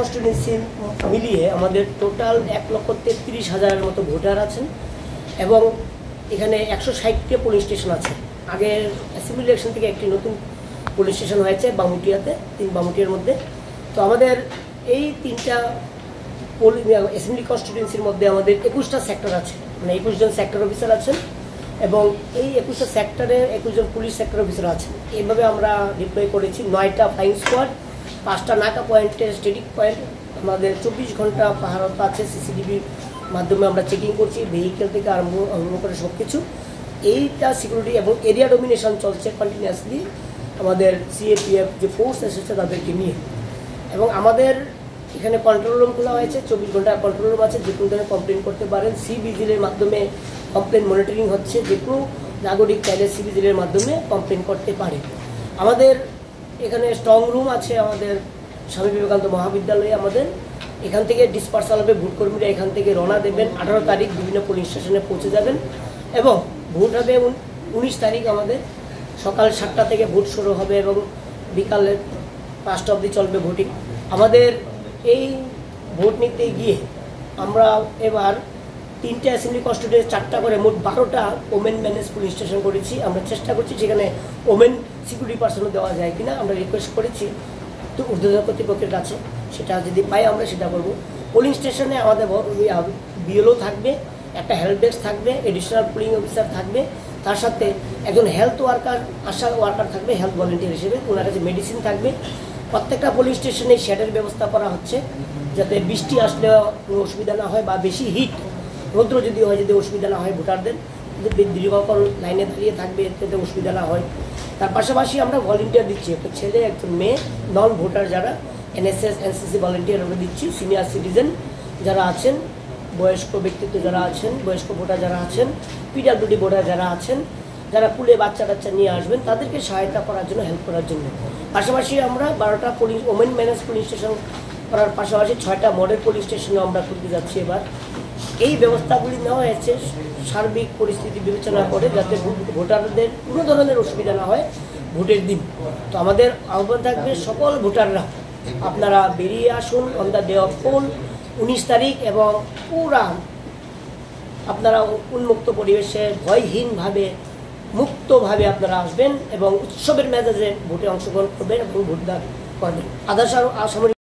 Constituency মিলিয়ে আমাদের total 1,33,000-এর মতো ভোটার আছেন এবং এখানে 160টি পোলিং স্টেশন আছে। আগের অ্যাসেম্বলি ইলেকশন থেকে একটি নতুন পুলিশ স্টেশন হয়েছে বামুটিয়াতে, বামুটিয়ার মধ্যে। তো আমাদের এই 3টা অ্যাসেম্বলি কনস্টিটিউয়েন্সির মধ্যে আমাদের 21টা সেক্টর আছে, মানে 21 জন সেক্টর অফিসার আছেন এবং এই 21টা সেক্টরে 21 জন পুলিশ সেক্টর অফিসার আছেন। এইভাবে আমরা ডিপ্লয় করেছি 9টা ফ্লাইং স্কোয়াড, 5টা নাকা পয়েন্টে স্টেটিক পয়েন্ট, আমাদের 24 ঘন্টা পাহারত আছে। সিসিটিভির মাধ্যমে আমরা চেকিং করছি, ভেহিকেল থেকে আরম্ভ করে সব কিছু। এইটা সিকিউরিটি এবং এরিয়া ডোমিনেশন চলছে কন্টিনিউয়াসলি আমাদের সিএপিএফ যে ফোর্স এসেছে তাদেরকে নিয়ে। এবং আমাদের এখানে কন্ট্রোল রুম খোলা হয়েছে, 24 ঘন্টা কন্ট্রোল রুম আছে, যে কোনো ধরনের কমপ্লেন করতে পারেন। সিভিজিলের মাধ্যমে কমপ্লেন মনিটরিং হচ্ছে, যে কোনো নাগরিক চাইলে সিভিজিলের মাধ্যমে কমপ্লেন করতে পারে। আমাদের এখানে স্ট্রং রুম আছে আমাদের স্বামী বিবেকানন্দ মহাবিদ্যালয়ে। আমাদের এখান থেকে ডিসপার্সাল হবে, ভোটকর্মীরা এখান থেকে রওনা দেবেন। 18 তারিখ বিভিন্ন পুলিশ স্টেশনে পৌঁছে যাবেন এবং ভোট হবে 19 তারিখ আমাদের সকাল 7টা থেকে ভোট শুরু হবে এবং বিকালের 5টা অবধি চলবে ভোটিং। আমাদের এই ভোট নিতে গিয়ে আমরা এবার 3টে অ্যাসেম্বলি কনস্টিটিউয়েন্সি 4টা করে মোট 12টা ওমেন ম্যানেজ পুলিশ স্টেশন করেছি। আমরা চেষ্টা করছি সেখানে ওমেন সিকিউরিটি পার্সনও দেওয়া যায় কিনা, আমরা রিকোয়েস্ট করেছি তো ঊর্ধ্বতন কর্তৃপক্ষের কাছে। সেটা যদি পাই আমরা সেটা করব। পোলিং স্টেশনে আমাদের বিএলও থাকবে, একটা হেল্প ডেস্ক থাকবে, এডিশনাল পোলিং অফিসার থাকবে, তার সাথে একজন হেলথ ওয়ার্কার, আশা ওয়ার্কার থাকবে হেলথ ভলেন্টিয়ার হিসেবে, ওনার কাছে মেডিসিন থাকবে। প্রত্যেকটা পোলিং স্টেশনে শেডের ব্যবস্থা করা হচ্ছে যাতে বৃষ্টি আসলে কোনো অসুবিধা না হয় বা বেশি হিট রৌদ্র যদি হয়, যদি অসুবিধা না হয় ভোটারদের, দীর্ঘক্ষণ লাইনে দাঁড়িয়ে থাকবে এতে অসুবিধা না হয়। তার পাশাপাশি আমরা ভলেন্টিয়ার দিচ্ছি, একটা ছেলে একজন মেয়ে, নন ভোটার যারা এনএসএস এনসিসি ভলেন্টিয়ার আমরা দিচ্ছি। সিনিয়র সিটিজেন যারা আছেন, বয়স্ক ব্যক্তিত্ব যারা আছেন, বয়স্ক ভোটার যারা আছেন, পিডব্লিউডি ভোটার যারা আছেন, যারা কুলে বাচ্চা কাচ্চা নিয়ে আসবেন তাদেরকে সহায়তা করার জন্য, হেল্প করার জন্য। পাশাপাশি আমরা 12টা police women manage police station করার পাশাপাশি 6টা মডেল পুলিশ স্টেশনও আমরা খুলতে যাচ্ছি এবার। এই ব্যবস্থাগুলি নেওয়া হয়েছে সার্বিক পরিস্থিতি বিবেচনা করে, যাতে ভোটারদের কোনো ধরনের অসুবিধা না হয় ভোটের দিন। তো আমাদের আহ্বান থাকবে সকল ভোটাররা আপনারা বেরিয়ে আসুন on the day of poll 19 তারিখ এবং পুরা আপনারা উন্মুক্ত পরিবেশে ভয়হীনভাবে মুক্তভাবে আপনারা আসবেন এবং উৎসবের মেজাজে ভোটে অংশগ্রহণ করবেন এবং ভোটদান করবেন। আধা সামরিক